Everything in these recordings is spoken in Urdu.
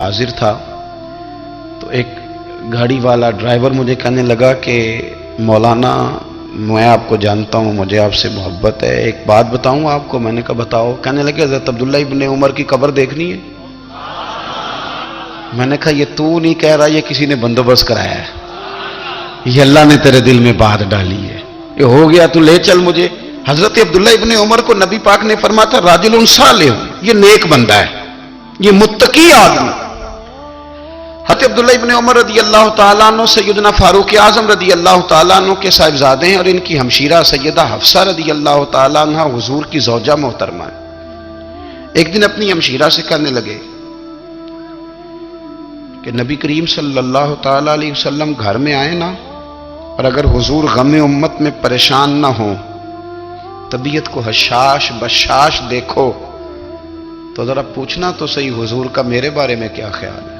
حاضر تھا تو ایک گاڑی والا ڈرائیور مجھے کہنے لگا کہ مولانا میں آپ کو جانتا ہوں، مجھے آپ سے محبت ہے، ایک بات بتاؤں آپ کو؟ میں نے کہا بتاؤ۔ کہنے لگے حضرت عبداللہ ابن عمر کی قبر دیکھنی ہے۔ میں نے کہا یہ تو نہیں کہہ رہا، یہ کسی نے بندوبست کرایا ہے، یہ اللہ نے تیرے دل میں بات ڈالی ہے، یہ ہو گیا تو لے چل مجھے۔ حضرت عبداللہ ابن عمر کو نبی پاک نے فرمایا تھا راجل صالح، یہ نیک بندہ ہے، یہ متقی آدمی۔ حضرت عبداللہ ابن عمر رضی اللہ تعالیٰ عنہ سیدنا فاروق اعظم رضی اللہ تعالیٰ عنہ کے صاحبزادے ہیں، اور ان کی ہمشیرہ سیدہ حفصہ رضی اللہ تعالیٰ عنہ حضور کی زوجہ محترمہ ہے۔ ایک دن اپنی ہمشیرہ سے کہنے لگے کہ نبی کریم صلی اللہ تعالیٰ علیہ وسلم گھر میں آئے نا، اور اگر حضور غم امت میں پریشان نہ ہوں، طبیعت کو حشاش بشاش دیکھو تو ذرا پوچھنا تو صحیح حضور کا میرے بارے میں کیا خیال ہے،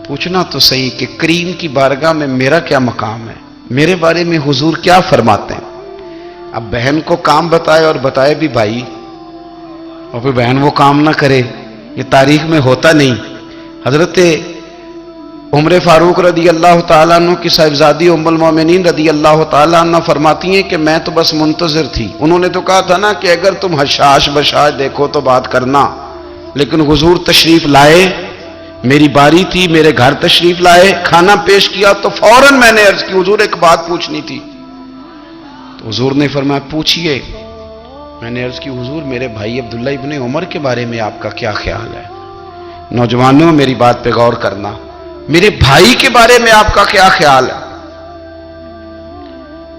پوچھنا تو صحیح کہ کریم کی بارگاہ میں میرا کیا مقام ہے، میرے بارے میں حضور کیا فرماتے ہیں۔ اب بہن کو کام بتائے، اور بتائے بھی بھائی، اور پھر بہن وہ کام نہ کرے، یہ تاریخ میں ہوتا نہیں۔ حضرت عمر فاروق رضی اللہ تعالیٰ عنہ کی صاحبزادی ام المومنین رضی اللہ تعالیٰ عنہ فرماتی ہیں کہ میں تو بس منتظر تھی، انہوں نے تو کہا تھا نا کہ اگر تم حشاش بشاش دیکھو تو بات کرنا، لیکن حضور تشریف لائے، میری باری تھی، میرے گھر تشریف لائے، کھانا پیش کیا تو فوراً میں نے عرض کی حضور ایک بات پوچھنی تھی، تو حضور نے فرمایا پوچھئے۔ میں نے عرض کی حضور میرے بھائی عبداللہ ابن عمر کے بارے میں آپ کا کیا خیال ہے؟ نوجوانوں میری بات پہ غور کرنا، میرے بھائی کے بارے میں آپ کا کیا خیال ہے؟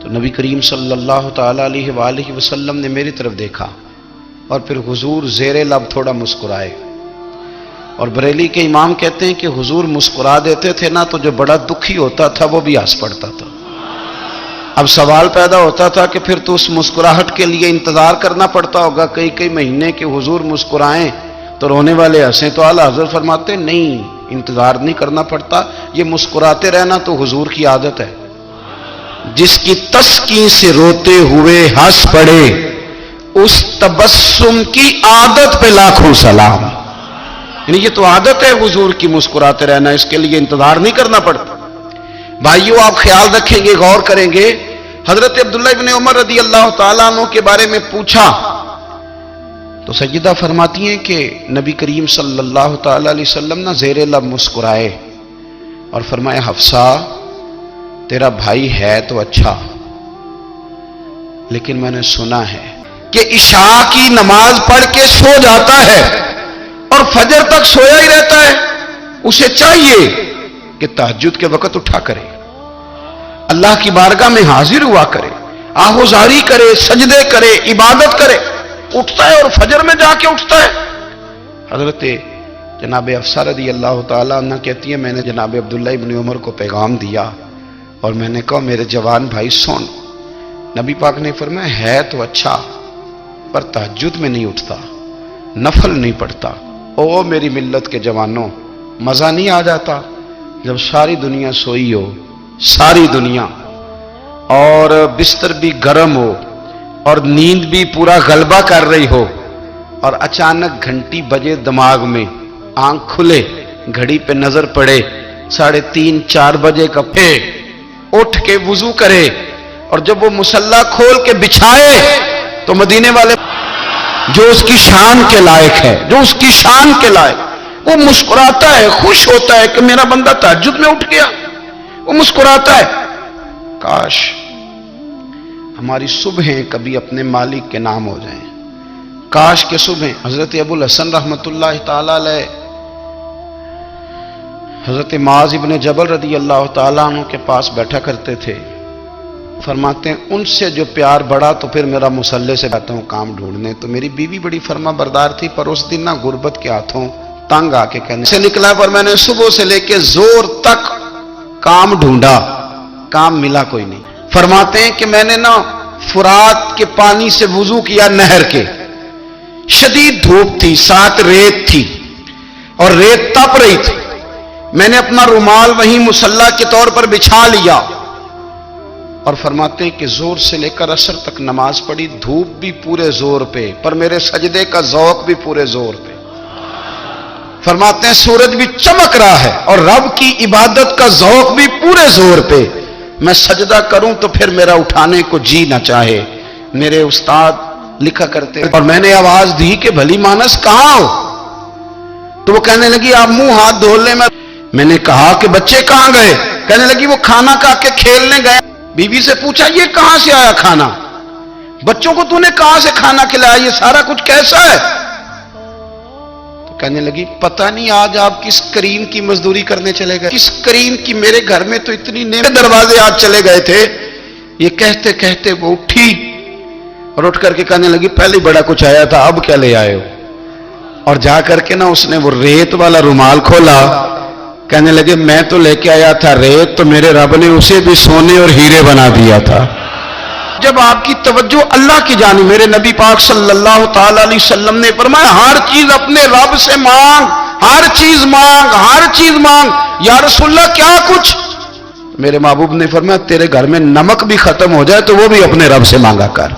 تو نبی کریم صلی اللہ تعالیٰ علیہ وآلہ وسلم نے میری طرف دیکھا، اور پھر حضور زیر لب تھوڑا مسکرائے، اور بریلی کے امام کہتے ہیں کہ حضور مسکرا دیتے تھے نا تو جو بڑا دکھی ہوتا تھا وہ بھی ہنس پڑتا تھا۔ اب سوال پیدا ہوتا تھا کہ پھر تو اس مسکراہٹ کے لیے انتظار کرنا پڑتا ہوگا کئی کئی مہینے کہ حضور مسکرائیں تو رونے والے ہنسیں، تو اعلیٰ حضرت فرماتے نہیں، انتظار نہیں کرنا پڑتا، یہ مسکراتے رہنا تو حضور کی عادت ہے۔ جس کی تسکین سے روتے ہوئے ہنس پڑے، اس تبسم کی عادت پہ لاکھوں سلام۔ یعنی یہ تو عادت ہے حضور کی مسکراتے رہنا، اس کے لیے انتظار نہیں کرنا پڑتا۔ بھائیو آپ خیال رکھیں گے، غور کریں گے، حضرت عبداللہ ابن عمر رضی اللہ تعالیٰ عنہ کے بارے میں پوچھا تو سیدہ فرماتی ہیں کہ نبی کریم صلی اللہ تعالیٰ علیہ وسلم نہ زیر لب مسکرائے اور فرمایا حفصہ تیرا بھائی ہے تو اچھا، لیکن میں نے سنا ہے کہ عشاء کی نماز پڑھ کے سو جاتا ہے اور فجر تک سویا ہی رہتا ہے، اسے چاہیے کہ تہجد کے وقت اٹھا کرے، اللہ کی بارگاہ میں حاضر ہوا کرے، آہوزاری کرے، سجدے کرے، عبادت کرے، اٹھتا ہے اور فجر میں جا کے اٹھتا ہے۔ حضرت جناب حفصہ رضی اللہ تعالیٰ عنہ کہتی ہیں میں نے جناب عبداللہ ابن عمر کو پیغام دیا اور میں نے کہا میرے جوان بھائی سن، نبی پاک نے فرمایا ہے تو اچھا پر تہجد میں نہیں اٹھتا، نفل نہیں پڑھتا۔ او میری ملت کے جوانوں، مزہ نہیں آ جاتا جب ساری دنیا سوئی ہو، ساری دنیا، اور بستر بھی گرم ہو اور نیند بھی پورا غلبہ کر رہی ہو، اور اچانک گھنٹی بجے دماغ میں، آنکھ کھلے، گھڑی پہ نظر پڑے 3:30 4 بجے کا، پھر اٹھ کے وضو کرے، اور جب وہ مصلی کھول کے بچھائے تو مدینے والے جو اس کی شان کے لائق ہے، جو اس کی شان کے لائق، وہ مسکراتا ہے، خوش ہوتا ہے کہ میرا بندہ تہجد میں اٹھ گیا، وہ مسکراتا ہے۔ کاش ہماری صبحیں کبھی اپنے مالک کے نام ہو جائیں، کاش کے صبحیں۔ حضرت ابو الحسن رحمۃ اللہ تعالی علیہ حضرت معاذ ابن جبل رضی اللہ تعالیٰ عنہ کے پاس بیٹھا کرتے تھے، فرماتے ہیں ان سے جو پیار بڑھا تو پھر میرا مصلی سے جاتا ہوں کام ڈھونڈنے، تو میری بیوی بڑی فرما بردار تھی، پر اس دن نہ غربت کے ہاتھوں تنگ آ کے کہنے سے نکلا، پر میں نے صبح سے لے کے زور تک کام ڈھونڈا، کام ملا کوئی نہیں۔ فرماتے ہیں کہ میں نے نا فرات کے پانی سے وضو کیا، نہر کے، شدید دھوپ تھی، ساتھ ریت تھی اور ریت تپ رہی تھی، میں نے اپنا رومال وہیں مصلی کے طور پر بچھا لیا، اور فرماتے ہیں کہ زور سے لے کر عصر تک نماز پڑھی، دھوپ بھی پورے زور پہ پر میرے سجدے کا ذوق بھی پورے زور پہ۔ فرماتے ہیں سورج بھی چمک رہا ہے اور رب کی عبادت کا ذوق بھی پورے زور پہ، میں سجدہ کروں تو پھر میرا اٹھانے کو جی نہ چاہے۔ میرے استاد لکھا کرتے اور میں نے آواز دی کہ بھلی مانس کہاں ہو؟ تو وہ کہنے لگی آپ منہ ہاتھ دھو لیں۔ میں نے کہا کہ بچے کہاں گئے؟ کہنے لگی وہ کھانا کھا کے کھیلنے گئے۔ بیوی سے پوچھا یہ کہاں سے آیا کھانا؟ بچوں کو تو نے کہاں سے کھانا کھلایا؟ یہ سارا کچھ کیسا ہے؟ تو کہنے لگی پتہ نہیں آج آپ کس کریم کی مزدوری کرنے چلے گئے، کس کریم کی، میرے گھر میں تو اتنی نعمت، دروازے آج چلے گئے تھے۔ یہ کہتے کہتے وہ اٹھی اور اٹھ کر کے کہنے لگی پہلے بڑا کچھ آیا تھا، اب کیا لے آئے ہو؟ اور جا کر کے نا اس نے وہ ریت والا رومال کھولا، کہنے لگے میں تو لے کے آیا تھا ریت، تو میرے رب نے اسے بھی سونے اور ہیرے بنا دیا تھا۔ جب آپ کی توجہ اللہ کی جانب، میرے نبی پاک صلی اللہ تعالی علیہ وسلم نے فرمایا ہر چیز اپنے رب سے مانگ، ہر چیز مانگ، ہر چیز مانگ۔ یا رسول اللہ کیا کچھ؟ میرے محبوب نے فرمایا تیرے گھر میں نمک بھی ختم ہو جائے تو وہ بھی اپنے رب سے مانگا کر،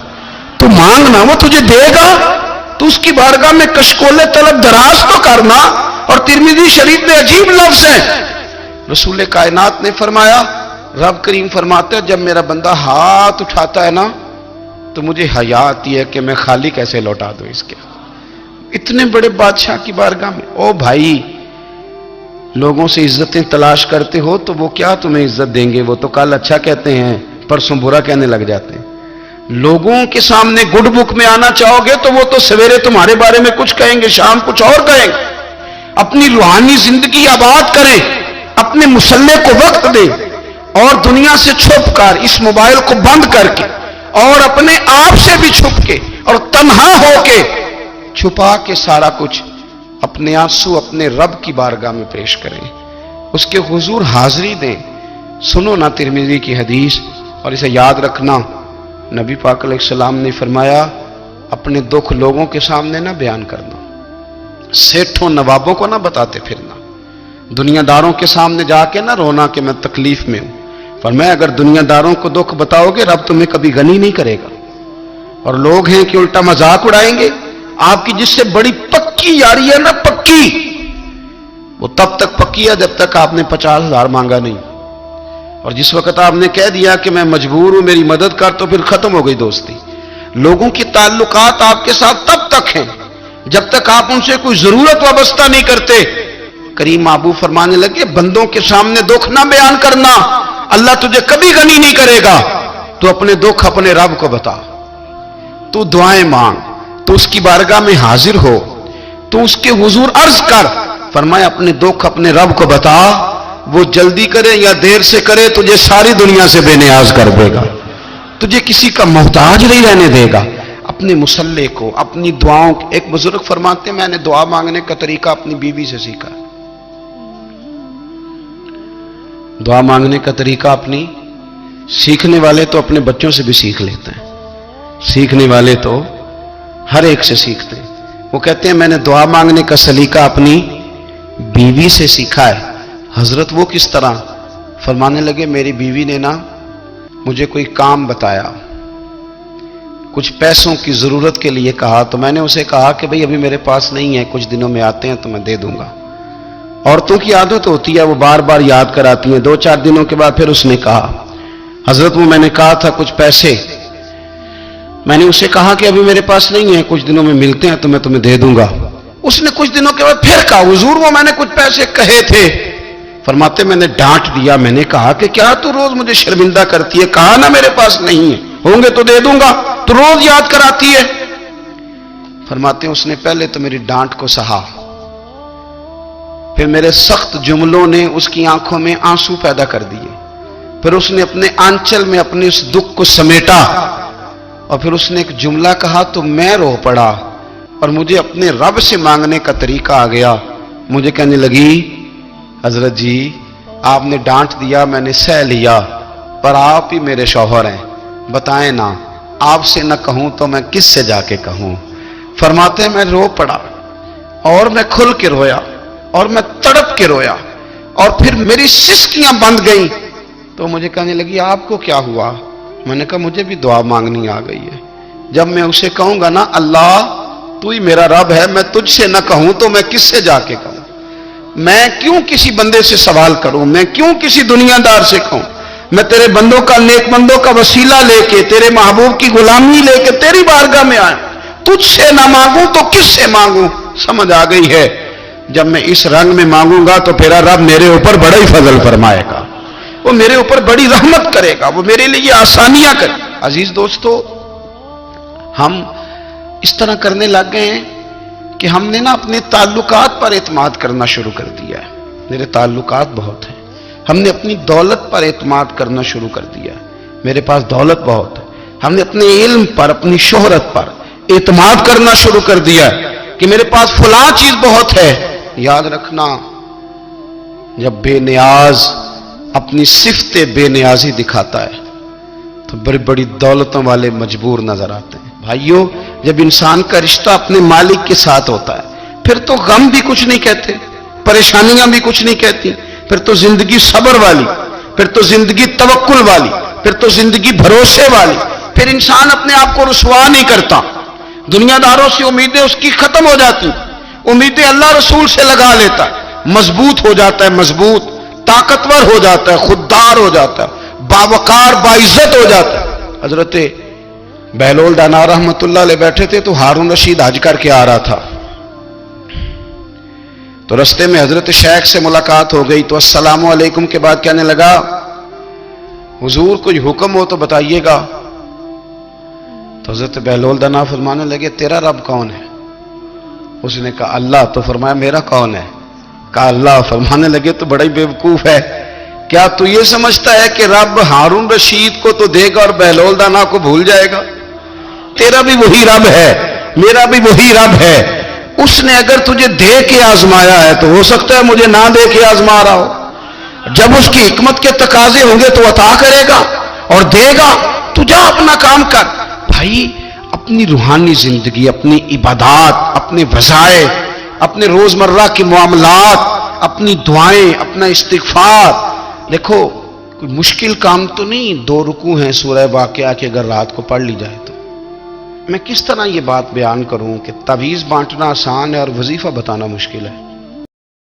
تو مانگنا وہ تجھے دے گا، تو اس کی بارگاہ میں کشکول طلب دراز تو کرنا۔ اور ترمذی شریف میں عجیب لفظ ہے، رسول کائنات نے فرمایا، رب کریم فرماتے ہیں جب میرا بندہ ہاتھ اٹھاتا ہے نا تو مجھے حیا آتی ہے کہ میں خالی کیسے لوٹا دوں اس کے۔ اتنے بڑے بادشاہ کی بارگاہ میں، او بھائی لوگوں سے عزتیں تلاش کرتے ہو تو وہ کیا تمہیں عزت دیں گے؟ وہ تو کل اچھا کہتے ہیں پرسوں برا کہنے لگ جاتے ہیں۔ لوگوں کے سامنے گڈ بک میں آنا چاہو گے تو وہ تو سویرے تمہارے بارے میں کچھ کہیں گے، شام کچھ اور کہیں گے۔ اپنی روحانی زندگی آباد کریں، اپنے مسلح کو وقت دیں، اور دنیا سے چھپ کر اس موبائل کو بند کر کے اور اپنے آپ سے بھی چھپ کے اور تنہا ہو کے چھپا کے سارا کچھ اپنے آنسو اپنے رب کی بارگاہ میں پیش کریں، اس کے حضور حاضری دیں۔ سنو نا ترمذی کی حدیث، اور اسے یاد رکھنا، نبی پاک علیہ السلام نے فرمایا اپنے دکھ لوگوں کے سامنے نہ بیان کرنا، سیٹھوں نوابوں کو نہ بتاتے پھرنا، دنیا داروں کے سامنے جا کے نہ رونا کہ میں تکلیف میں ہوں۔ فرمایا اگر دنیا داروں کو دکھ بتاؤ گے رب تمہیں کبھی غنی نہیں کرے گا۔ اور لوگ ہیں کہ الٹا مذاق اڑائیں گے آپ کی، جس سے بڑی پکی یاری ہے نا، پکی، وہ تب تک پکی ہے جب تک آپ نے 50,000 مانگا نہیں، اور جس وقت آپ نے کہہ دیا کہ میں مجبور ہوں میری مدد کر تو پھر ختم ہو گئی دوستی۔ لوگوں کی تعلقات آپ کے ساتھ تب تک ہیں جب تک آپ ان سے کوئی ضرورت وابستہ نہیں کرتے۔ کریم محبوب فرمانے لگے بندوں کے سامنے دکھ نہ بیان کرنا، اللہ تجھے کبھی غنی نہیں کرے گا۔ تو اپنے دکھ اپنے رب کو بتا، تو دعائیں مانگ، تو اس کی بارگاہ میں حاضر ہو، تو اس کے حضور عرض کر۔ فرمایا اپنے دکھ اپنے رب کو بتا، وہ جلدی کرے یا دیر سے کرے تجھے ساری دنیا سے بے نیاز کر دے گا، تجھے کسی کا محتاج نہیں رہنے دے گا۔ اپنے مسلح کو، اپنی دعاؤں، ایک بزرگ فرماتے ہیں میں نے دعا مانگنے کا طریقہ اپنی بیوی سے سیکھا، دعا مانگنے کا طریقہ اپنی، سیکھنے والے تو اپنے بچوں سے بھی سیکھ لیتے ہیں، سیکھنے والے تو ہر ایک سے سیکھتے ہیں۔ وہ کہتے ہیں میں نے دعا مانگنے کا سلیقہ اپنی بیوی سے سیکھا ہے۔ حضرت وہ کس طرح؟ فرمانے لگے میری بیوی نے نا مجھے کوئی کام بتایا، کچھ پیسوں کی ضرورت کے لیے کہا، تو میں نے اسے کہا کہ بھئی ابھی میرے پاس نہیں ہے، کچھ دنوں میں آتے ہیں تو میں دے دوں گا۔ عورتوں کی عادت ہوتی ہے وہ بار بار یاد کراتی ہیں، 2-4 دنوں کے بعد پھر اس نے کہا حضرت وہ میں نے کہا تھا کچھ پیسے، میں نے اسے کہا کہ ابھی میرے پاس نہیں ہے، کچھ دنوں میں ملتے ہیں تو میں تمہیں دے دوں گا۔ اس نے کچھ دنوں کے بعد پھر کہا حضور وہ میں نے کچھ پیسے کہے تھے۔ فرماتے میں نے ڈانٹ دیا، میں نے کہا کہ کیا تو روز مجھے شرمندہ کرتی ہے، کہا نا میرے پاس نہیں ہے، ہوں گے تو دے دوں گا، تو روز یاد کراتی ہے۔ فرماتے ہیں اس نے پہلے تو میری ڈانٹ کو سہا، پھر میرے سخت جملوں نے اس کی آنکھوں میں آنسو پیدا کر دیے، پھر اس نے اپنے آنچل میں اپنے اس دکھ کو سمیٹا، اور پھر اس نے ایک جملہ کہا تو میں رو پڑا، اور مجھے اپنے رب سے مانگنے کا طریقہ آ گیا۔ مجھے کہنے لگی حضرت جی آپ نے ڈانٹ دیا میں نے سہ لیا، پر آپ ہی میرے شوہر ہیں، بتائیں نا آپ سے نہ کہوں تو میں کس سے جا کے کہوں۔ فرماتے ہیں میں رو پڑا، اور میں کھل کے رویا، اور میں تڑپ کے رویا، اور پھر میری سسکیاں بند گئیں۔ تو مجھے کہنے لگی آپ کو کیا ہوا؟ میں نے کہا مجھے بھی دعا مانگنی آ گئی ہے، جب میں اسے کہوں گا نا اللہ تو ہی میرا رب ہے، میں تجھ سے نہ کہوں تو میں کس سے جا کے کہوں۔ میں کیوں کسی بندے سے سوال کروں, میں کیوں کسی دنیا دار سے کہوں, میں تیرے بندوں کا, نیک بندوں کا وسیلہ لے کے, تیرے محبوب کی غلامی لے کے تیری بارگاہ میں آیا, تجھ سے نہ مانگوں تو کس سے مانگوں. سمجھ آ گئی ہے, جب میں اس رنگ میں مانگوں گا تو پھر رب میرے اوپر بڑا ہی فضل فرمائے گا, وہ میرے اوپر بڑی رحمت کرے گا, وہ میرے لیے آسانیاں کرے. عزیز دوستو, ہم اس طرح کرنے لگ گئے ہیں کہ ہم نے نا اپنے تعلقات پر اعتماد کرنا شروع کر دیا ہے. میرے تعلقات بہت ہیں. ہم نے اپنی دولت پر اعتماد کرنا شروع کر دیا ہے. میرے پاس دولت بہت ہے. ہم نے اپنے علم پر, اپنی شہرت پر اعتماد کرنا شروع کر دیا ہے کہ میرے پاس فلاں چیز بہت ہے. یاد رکھنا, جب بے نیاز اپنی صفت بے نیازی دکھاتا ہے تو بڑی بڑی دولتوں والے مجبور نظر آتے ہیں. بھائیو, جب انسان کا رشتہ اپنے مالک کے ساتھ ہوتا ہے پھر تو غم بھی کچھ نہیں کہتے, پریشانیاں بھی کچھ نہیں کہتی, پھر تو زندگی صبر والی, پھر تو زندگی توکل والی, پھر تو زندگی بھروسے والی. پھر انسان اپنے آپ کو رسوا نہیں کرتا. دنیا داروں سے امیدیں اس کی ختم ہو جاتی, امیدیں اللہ رسول سے لگا لیتا ہے, مضبوط ہو جاتا ہے, مضبوط, طاقتور ہو جاتا ہے, خوددار ہو جاتا ہے, باوقار باعزت ہو جاتا ہے. حضرت بہلول دانا رحمت اللہ علیہ بیٹھے تھے تو ہارون رشید حج کر کے آ رہا تھا, تو رستے میں حضرت شیخ سے ملاقات ہو گئی تو السلام علیکم کے بعد کہنے لگا, حضور کوئی حکم ہو تو بتائیے گا. تو حضرت بہلول دانا فرمانے لگے, تیرا رب کون ہے؟ اس نے کہا اللہ. تو فرمایا میرا کون ہے؟ کہا اللہ. فرمانے لگے تو بڑا ہی بیوقوف ہے, کیا تو یہ سمجھتا ہے کہ رب ہارون رشید کو تو دے گا اور بہلول دانا کو بھول جائے گا؟ تیرا بھی وہی رب ہے, میرا بھی وہی رب ہے. اس نے اگر تجھے دے کے آزمایا ہے تو ہو سکتا ہے مجھے نہ دے کے آزما رہا ہو. جب اس کی حکمت کے تقاضے ہوں گے تو عطا کرے گا اور دے گا. تو جا اپنا کام کر. بھائی, اپنی روحانی زندگی, اپنی عبادات, اپنے وظائف, اپنے روزمرہ کے معاملات, اپنی دعائیں, اپنا استغفار. دیکھو کوئی مشکل کام تو نہیں, 2 رکوع ہیں سورہ واقعہ کے, اگر رات کو پڑھ لی جائے تو. میں کس طرح یہ بات بیان کروں کہ تعویذ بانٹنا آسان ہے اور وظیفہ بتانا مشکل ہے.